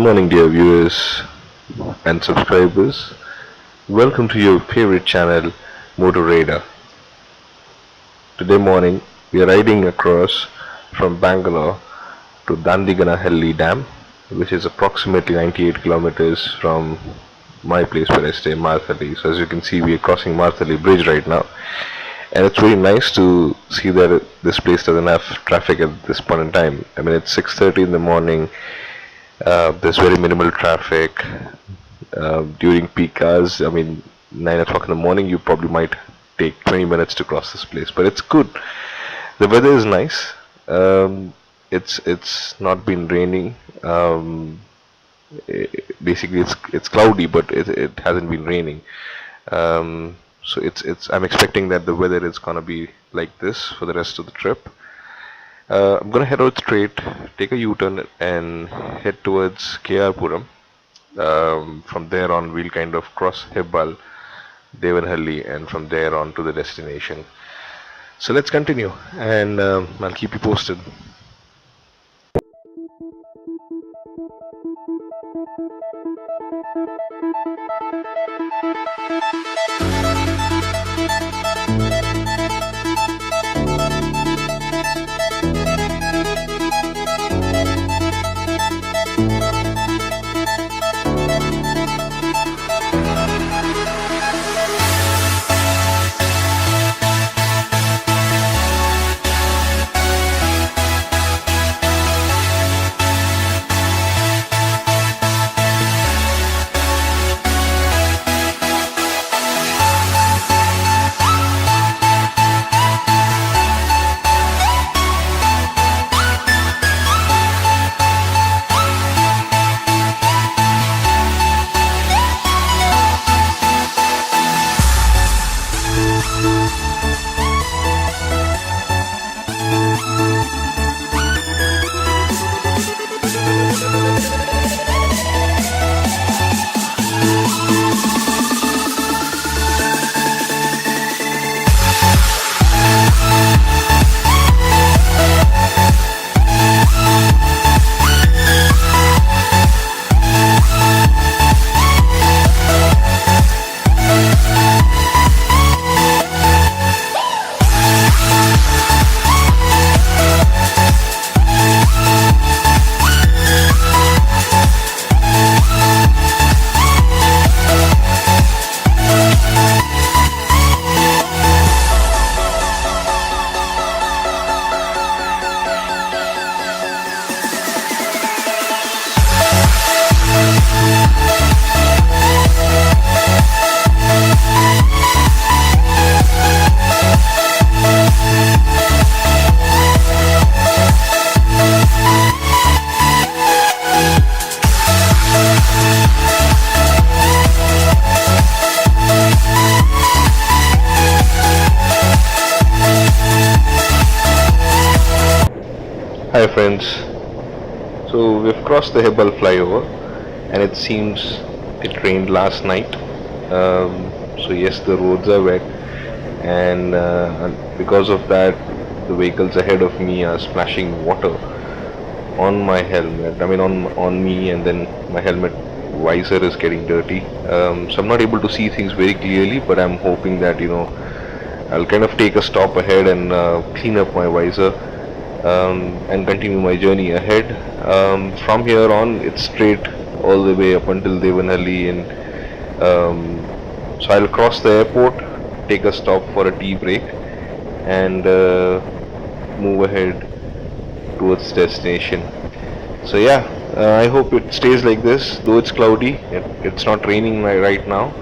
morning, dear viewers and subscribers. Welcome to your favorite channel, Motor Radar. Today morning, we are riding across from Bangalore to Dandiganahalli Dam, which is approximately 98 kilometers from my place where I stay, Marthali. So as you can see, we are crossing Marthali Bridge right now. And it's really nice to see that this place doesn't have traffic at this point in time. I mean, it's 6:30 in the morning. There's very minimal traffic during peak hours. I mean, 9 o'clock in the morning, you probably might take 20 minutes to cross this place, but it's good. The weather is nice. It's not been raining. Basically, it's cloudy, but it hasn't been raining. So I'm expecting that the weather is gonna be like this for the rest of the trip. I'm gonna head out straight, take a U-turn, and head towards KR Puram. From there on, we'll kind of cross Hebbal, Devanahalli, and from there on to the destination. So let's continue, and I'll keep you posted. Hi friends, so we've crossed the Hebbal flyover and it seems it rained last night. So yes, the roads are wet, and because of that the vehicles ahead of me are splashing water on my helmet. I mean on me, and then my helmet visor is getting dirty. So I'm not able to see things very clearly, but I'm hoping that I'll kind of take a stop ahead and clean up my visor. And continue my journey ahead. From here on, it's straight all the way up until Devanahalli, and so I'll cross the airport, take a stop for a tea break, and move ahead towards destination. So yeah, I hope it stays like this. Though it's cloudy, it's not raining right now.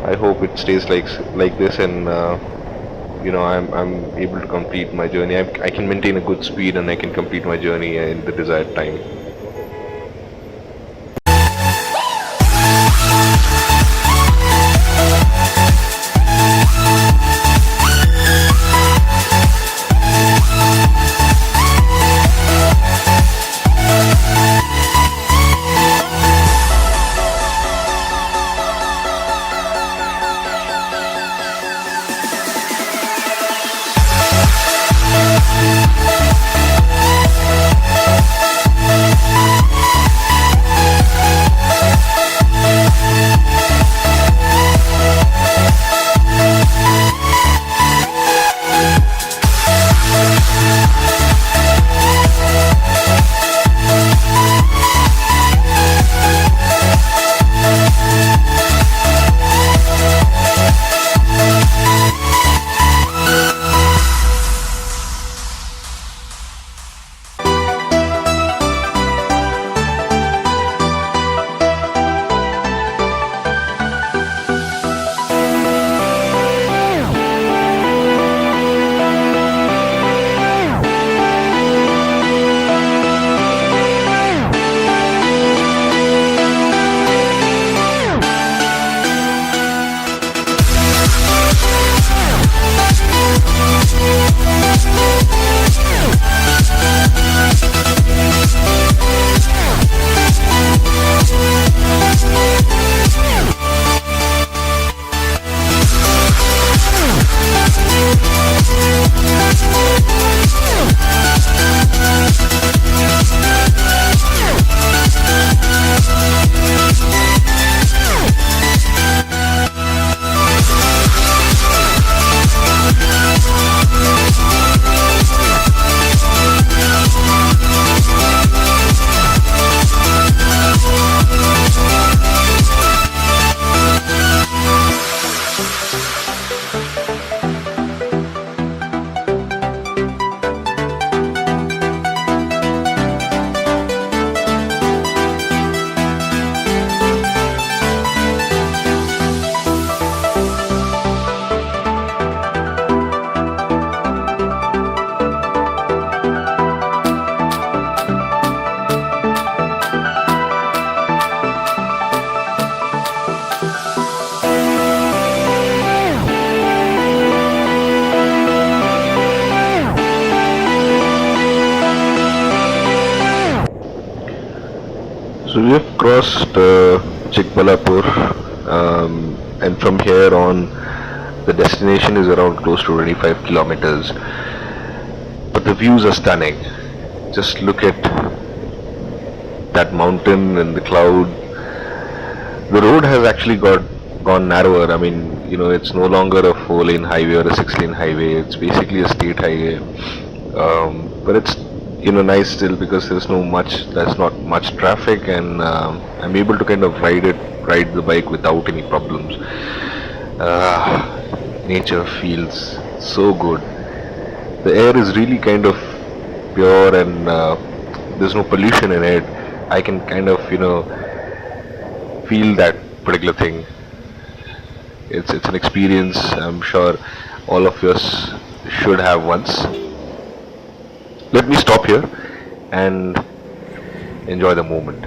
I hope it stays like this, and I'm able to complete my journey. I can maintain a good speed, and I can complete my journey in the desired time. So we have crossed Chikbalapur, and from here on, the destination is around close to 25 kilometers. But the views are stunning. Just look at that mountain and the cloud. The road has actually gone narrower. I mean, it's no longer a 4-lane highway or a 6-lane highway. It's basically a state highway. But it's nice still because there's not much traffic, and I'm able to kind of ride the bike without any problems. Nature feels so good. The air is really kind of pure, and there's no pollution in it. I can kind of feel that particular thing. It's an experience I'm sure all of us should have once. Let me stop here and enjoy the moment.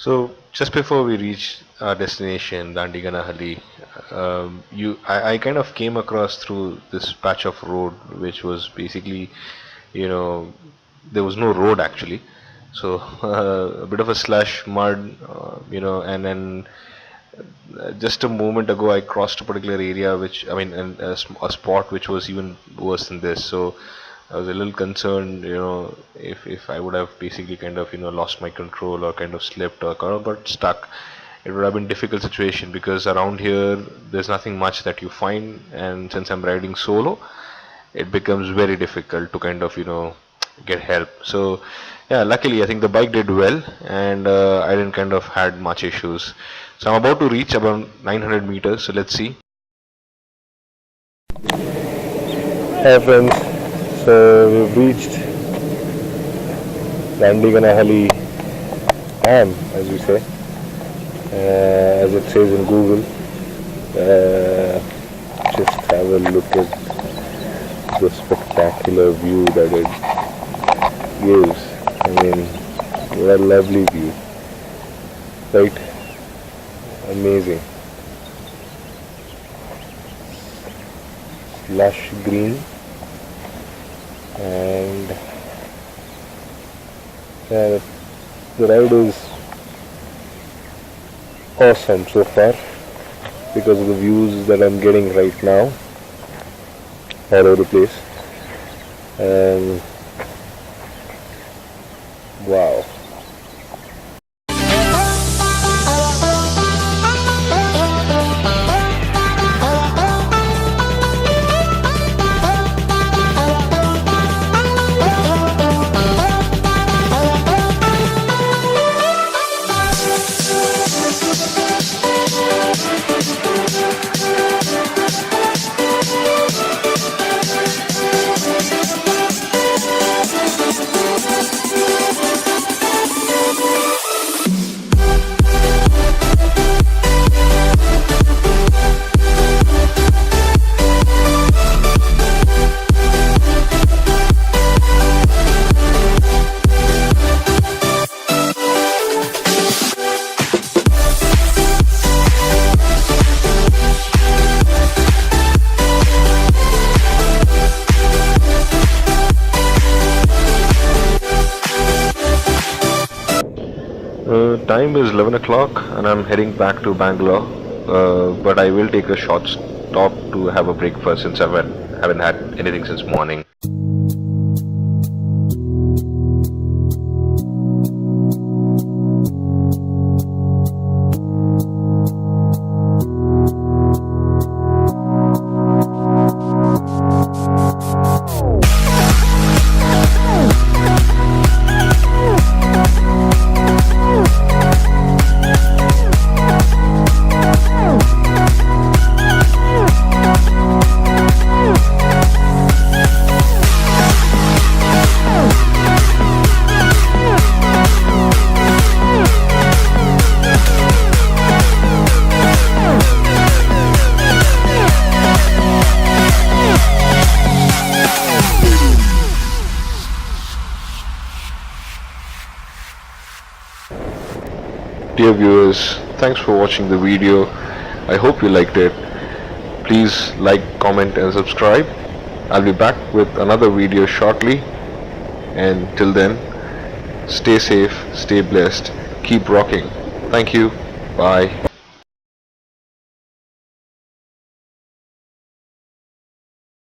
So just before we reach our destination, Dandiganahalli, I kind of came across through this patch of road, which was basically, you know, there was no road actually. So a bit of a slush, mud, and then just a moment ago I crossed a particular area, which I mean, and a spot which was even worse than this. So I was a little concerned, if I would have basically kind of, lost my control or kind of slipped or kind of got stuck. It would have been a difficult situation because around here there's nothing much that you find, and since I'm riding solo, it becomes very difficult to kind of, get help. So yeah, luckily I think the bike did well, and I didn't kind of had much issues. So I'm about to reach about 900 meters. So let's see. Hi friends, so we've reached Dandiganahalli Am, as we say, as it says in Google. Just have a look at the spectacular view that it gives. I mean, what a lovely view, right? Amazing. Lush green, and yeah, the ride is awesome so far because of the views that I'm getting right now all over the place. And wow. Time is 11 o'clock and I'm heading back to Bangalore, but I will take a short stop to have a breakfast since I haven't had anything since morning. Dear viewers, thanks for watching the video. I hope you liked it. Please like, comment and subscribe. I'll be back with another video shortly, and till then, stay safe, stay blessed, keep rocking. Thank you. Bye.